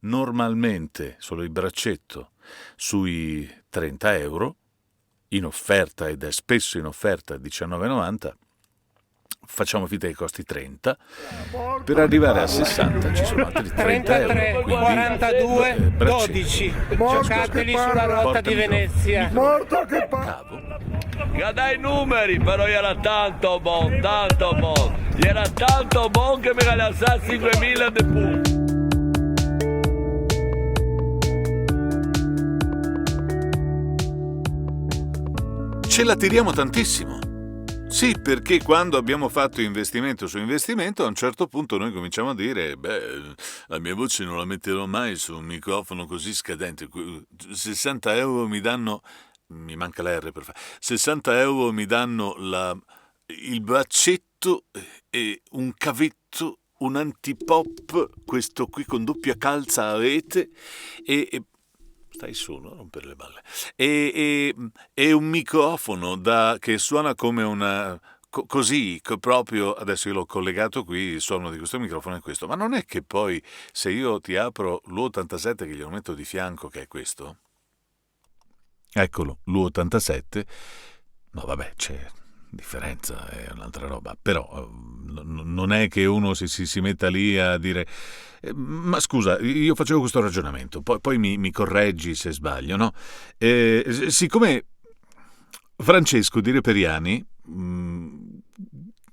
normalmente solo il braccetto sui 30 euro, in offerta, ed è spesso in offerta, 19,90, facciamo finta che costi 30, per arrivare a 60 ci sono altri 30 33, euro, quindi 42, 12. Giocateli sulla rotta di Venezia. Morto che cavo. Guarda i numeri, però era tanto buon, tanto buon. Era tanto buon che mi galasassi 2000 de punti. Ce la tiriamo tantissimo. Sì, perché quando abbiamo fatto investimento su investimento, a un certo punto noi cominciamo a dire, la mia voce non la metterò mai su un microfono così scadente. 60 euro mi danno, mi manca la R per fare, 60 euro mi danno il braccetto e un cavetto, un antipop, questo qui con doppia calza a rete e stai su, non rompere le balle. E un microfono che suona come una... così, proprio, adesso io l'ho collegato qui, il suono di questo microfono è questo. Ma non è che poi, se io ti apro l'U87 che glielo metto di fianco, che è questo? Eccolo, l'U87. No, vabbè, c'è differenza, è un'altra roba. Però non è che uno si metta lì a dire... Ma scusa, io facevo questo ragionamento, poi mi correggi se sbaglio, no? Siccome Francesco Di Reperiani,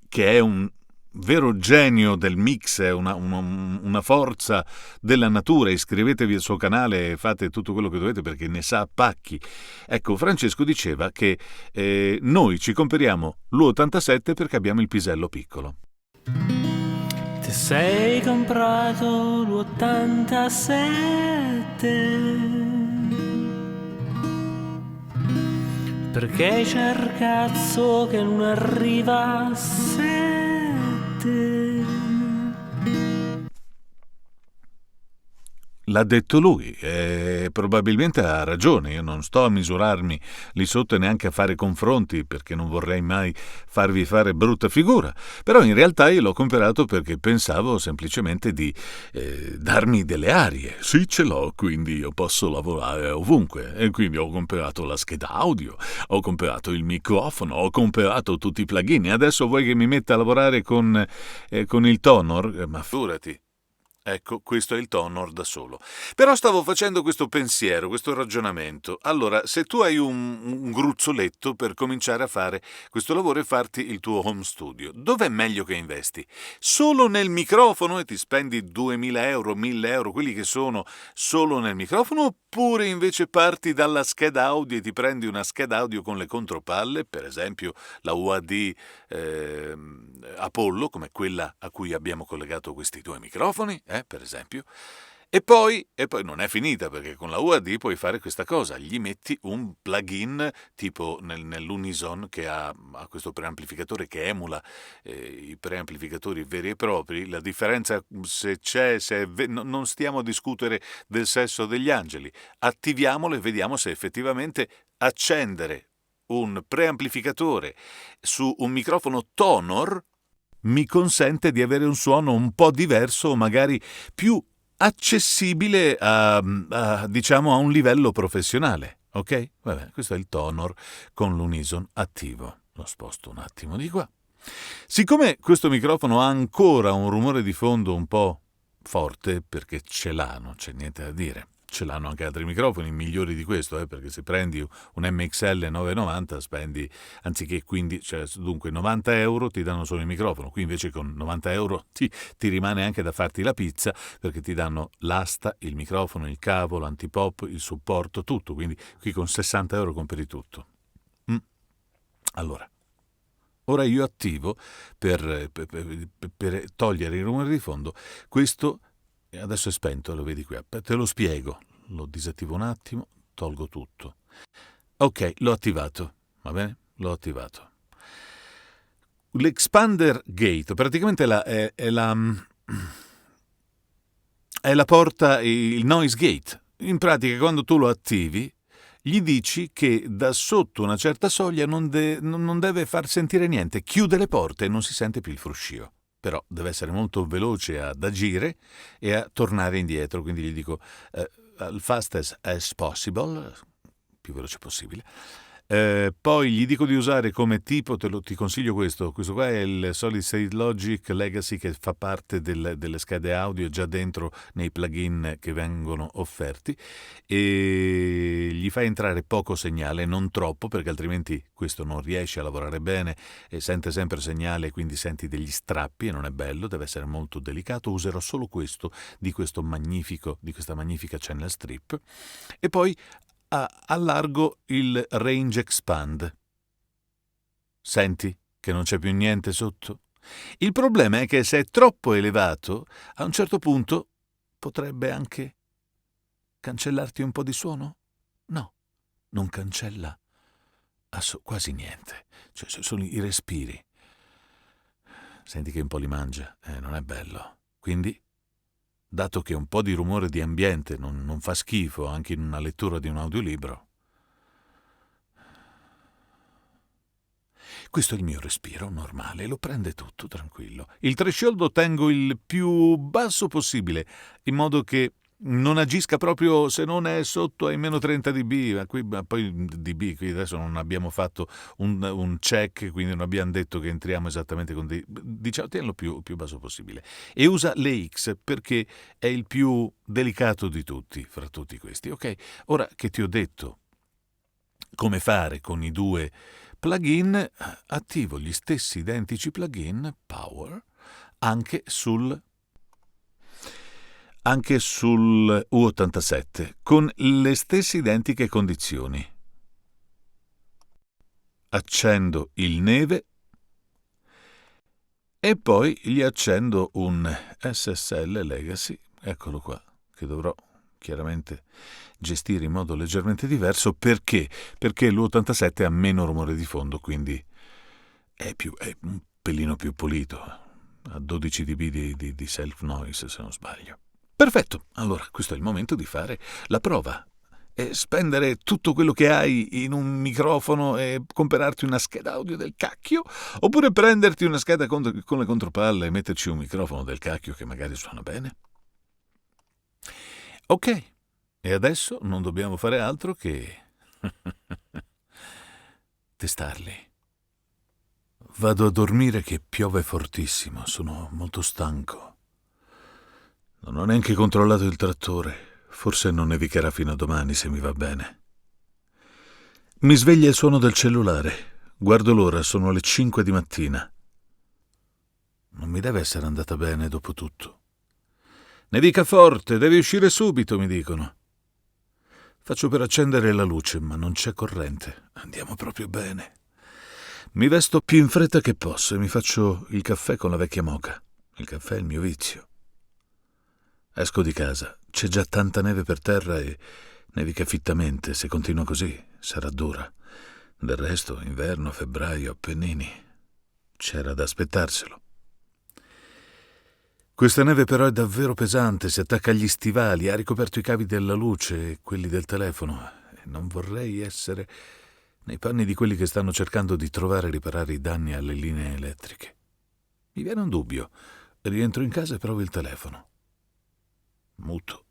che è un vero genio del mix, è una forza della natura, iscrivetevi al suo canale e fate tutto quello che dovete perché ne sa a pacchi. Ecco, Francesco diceva che noi ci comperiamo l'U87 perché abbiamo il pisello piccolo. Ti sei comprato l'87 perché c'è il cazzo che non arriva a 7. L'ha detto lui, probabilmente ha ragione, io non sto a misurarmi lì sotto e neanche a fare confronti perché non vorrei mai farvi fare brutta figura, però in realtà io l'ho comprato perché pensavo semplicemente di darmi delle arie. Sì, ce l'ho, quindi io posso lavorare ovunque e quindi ho comprato la scheda audio, ho comprato il microfono, ho comprato tutti i plugin e adesso vuoi che mi metta a lavorare con il Tonor? Ma figurati. Ecco, questo è il Tonor da solo. Però stavo facendo questo pensiero, questo ragionamento. Allora, se tu hai un gruzzoletto per cominciare a fare questo lavoro e farti il tuo home studio, dov'è meglio che investi? Solo nel microfono e ti spendi 2000 euro, 1000 euro, quelli che sono solo nel microfono, oppure invece parti dalla scheda audio e ti prendi una scheda audio con le contropalle, per esempio la UAD Apollo, come quella a cui abbiamo collegato questi due microfoni, per esempio, e poi non è finita, perché con la UAD puoi fare questa cosa, gli metti un plugin tipo nell'Unison che ha questo preamplificatore che emula i preamplificatori veri e propri. La differenza non stiamo a discutere del sesso degli angeli, attiviamolo e vediamo se effettivamente accendere un preamplificatore su un microfono Tonor mi consente di avere un suono un po' diverso o magari più accessibile diciamo a un livello professionale, ok? Vabbè, questo è il Tonor con l'Unison attivo. Lo sposto un attimo di qua. Siccome questo microfono ha ancora un rumore di fondo un po' forte, perché ce l'ha, non c'è niente da dire. Ce l'hanno anche altri microfoni migliori di questo, perché se prendi un MXL 990 spendi, anziché 15, dunque 90 euro ti danno solo il microfono, qui invece con 90 euro ti rimane anche da farti la pizza, perché ti danno l'asta, il microfono, il cavo, l'antipop, il supporto, tutto, quindi qui con 60 euro compri tutto. Allora, ora io attivo per togliere il rumore di fondo questo. Adesso è spento, lo vedi qui. Te lo spiego. Lo disattivo un attimo, tolgo tutto. Ok, l'ho attivato. Va bene? L'ho attivato. L'expander gate praticamente è la porta, il noise gate. In pratica, quando tu lo attivi, gli dici che da sotto una certa soglia non deve far sentire niente. Chiude le porte e non si sente più il fruscio. però deve essere molto veloce ad agire e a tornare indietro, quindi gli dico as fast as possible, più veloce possibile. Poi gli dico di usare come tipo, ti consiglio questo qua è il Solid State Logic Legacy, che fa parte delle schede audio già dentro nei plugin che vengono offerti, e gli fai entrare poco segnale, non troppo, perché altrimenti questo non riesce a lavorare bene e sente sempre segnale, quindi senti degli strappi e non è bello, deve essere molto delicato. Userò solo questo di questa magnifica channel strip, e poi allargo il range expand. Senti che non c'è più niente sotto? Il problema è che se è troppo elevato, a un certo punto potrebbe anche cancellarti un po' di suono? No, non cancella quasi niente. Cioè, sono i respiri. Senti che un po' li mangia, non è bello. Quindi, dato che un po' di rumore di ambiente non fa schifo anche in una lettura di un audiolibro, questo è il mio respiro normale, lo prende tutto tranquillo. Il threshold lo tengo il più basso possibile, in modo che non agisca proprio se non è sotto ai meno 30 dB, ma poi dB, qui adesso non abbiamo fatto un check, quindi non abbiamo detto che entriamo esattamente con diciamo, tienilo più basso possibile. E usa l'EX perché è il più delicato di tutti, fra tutti questi. Ok, ora che ti ho detto come fare con i due plugin, attivo gli stessi identici plugin Power anche sul U87 con le stesse identiche condizioni. Accendo il Neve e poi gli accendo un SSL Legacy, eccolo qua, che dovrò chiaramente gestire in modo leggermente diverso. Perché? Perché l'87 ha meno rumore di fondo, quindi è un pelino più pulito, a 12 dB di self noise se non sbaglio. Perfetto, allora questo è il momento di fare la prova e spendere tutto quello che hai in un microfono e comprarti una scheda audio del cacchio, oppure prenderti una scheda con le contropalle e metterci un microfono del cacchio che magari suona bene. Ok, e adesso non dobbiamo fare altro che testarli. Vado a dormire che piove fortissimo, sono molto stanco. Non ho neanche controllato il trattore, forse non nevicherà fino a domani se mi va bene. Mi sveglia il suono del cellulare, guardo l'ora, sono le 5 di mattina. Non mi deve essere andata bene dopo tutto. Nevica forte, devi uscire subito, mi dicono. Faccio per accendere la luce, ma non c'è corrente, andiamo proprio bene. Mi vesto più in fretta che posso e mi faccio il caffè con la vecchia moka. Il caffè è il mio vizio. Esco di casa, c'è già tanta neve per terra e nevica fittamente. Se continua così sarà dura. Del resto, inverno, febbraio, Appennini, c'era da aspettarselo. Questa neve però è davvero pesante, si attacca agli stivali, ha ricoperto i cavi della luce e quelli del telefono. E non vorrei essere nei panni di quelli che stanno cercando di trovare e riparare i danni alle linee elettriche. Mi viene un dubbio. Rientro in casa e provo il telefono. Muto.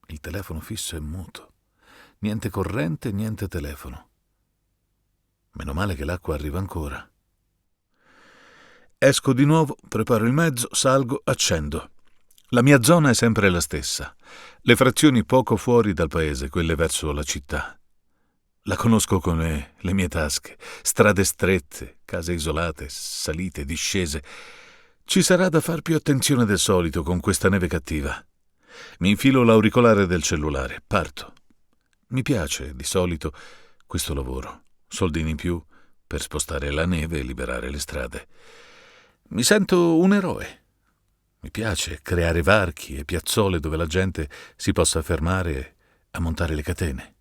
Il telefono fisso è muto. Niente corrente, niente telefono. Meno male che l'acqua arriva ancora. Esco di nuovo, preparo il mezzo, salgo, accendo. La mia zona è sempre la stessa. Le frazioni poco fuori dal paese, quelle verso la città. La conosco come le mie tasche. Strade strette, case isolate, salite, discese. Ci sarà da far più attenzione del solito con questa neve cattiva. Mi infilo l'auricolare del cellulare, parto. Mi piace, di solito, questo lavoro. Soldini in più per spostare la neve e liberare le strade. Mi sento un eroe. Mi piace creare varchi e piazzole dove la gente si possa fermare a montare le catene.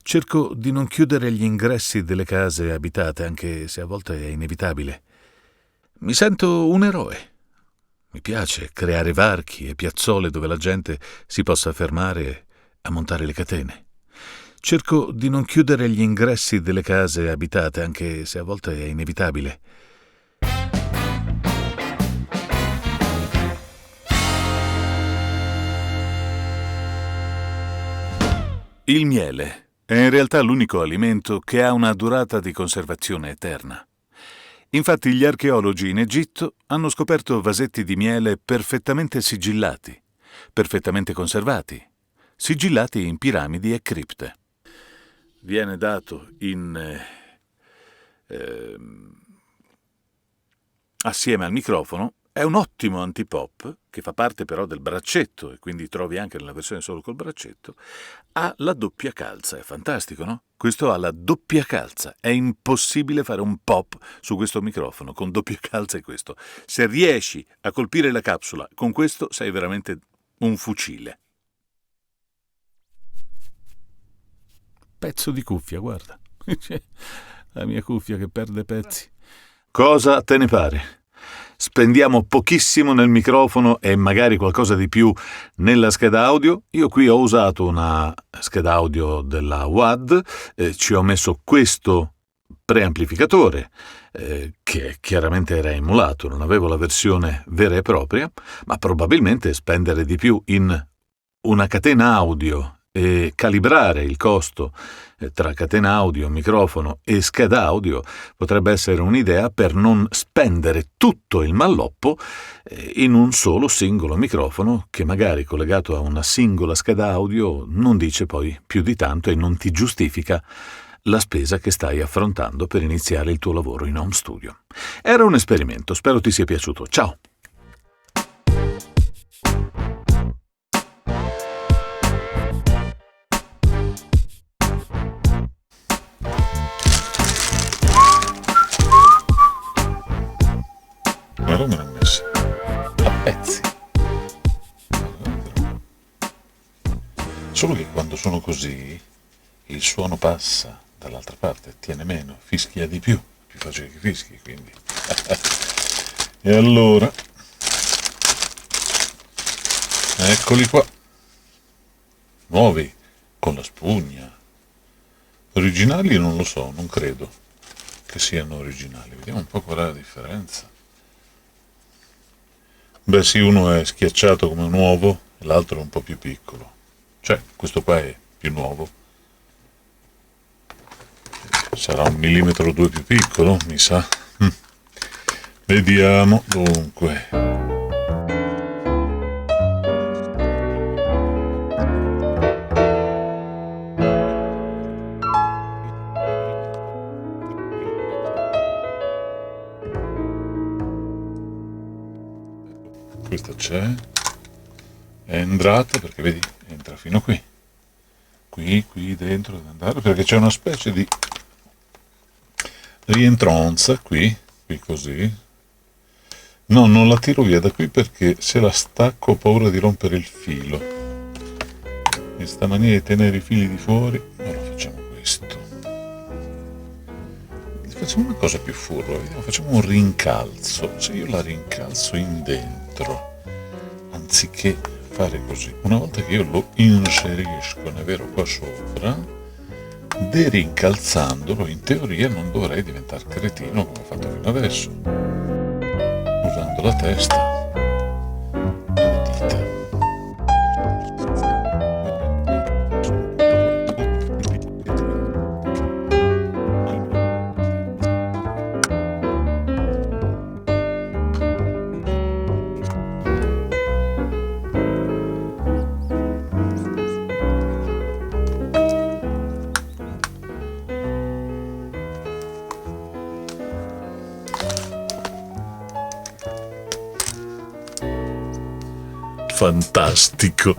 Cerco di non chiudere gli ingressi delle case abitate, anche se a volte è inevitabile. Mi sento un eroe. Mi piace creare varchi e piazzole dove la gente si possa fermare a montare le catene. Cerco di non chiudere gli ingressi delle case abitate, anche se a volte è inevitabile. Il miele è in realtà l'unico alimento che ha una durata di conservazione eterna. Infatti gli archeologi in Egitto hanno scoperto vasetti di miele perfettamente sigillati, perfettamente conservati, sigillati in piramidi e cripte. Viene dato assieme al microfono. È un ottimo antipop, che fa parte però del braccetto, e quindi trovi anche nella versione solo col braccetto. Ha la doppia calza, è fantastico, no? Questo ha la doppia calza. È impossibile fare un pop su questo microfono con doppia calza e questo. Se riesci a colpire la capsula con questo, sei veramente un fucile. Pezzo di cuffia, guarda. La mia cuffia che perde pezzi. Cosa te ne pare? Spendiamo pochissimo nel microfono e magari qualcosa di più nella scheda audio. Io qui ho usato una scheda audio della WAD, ci ho messo questo preamplificatore che chiaramente era emulato, non avevo la versione vera e propria, ma probabilmente spendere di più in una catena audio e calibrare il costo tra catena audio, microfono e scheda audio potrebbe essere un'idea per non spendere tutto il malloppo in un solo singolo microfono che magari collegato a una singola scheda audio non dice poi più di tanto e non ti giustifica la spesa che stai affrontando per iniziare il tuo lavoro in home studio. Era un esperimento, spero ti sia piaciuto. Ciao! Me l'ho messa a pezzi. Solo che quando sono così il suono passa dall'altra parte, tiene meno, fischia di più, più facile che fischi, quindi. E allora eccoli qua, nuovi con la spugna, originali non lo so, non credo che siano originali. Vediamo un po' qual è la differenza. Beh sì, uno è schiacciato come nuovo e l'altro è un po' più piccolo. Cioè, questo qua è più nuovo. Sarà 1 millimetro o 2 più piccolo, mi sa. Vediamo, dunque. Questa c'è, è entrata perché vedi, entra fino qui dentro deve andare perché c'è una specie di rientranza qui così. No, non la tiro via da qui perché se la stacco ho paura di rompere il filo. In sta maniera di tenere i fili di fuori, allora facciamo questo. Facciamo una cosa più furba, vediamo, facciamo un rincalzo. Se io la rincalzo in dentro, anziché fare così, una volta che io lo inserisco, ne vero, qua sopra, derincalzandolo, in teoria non dovrei diventare cretino come ho fatto fino adesso, usando la testa e le dita. Fantastico.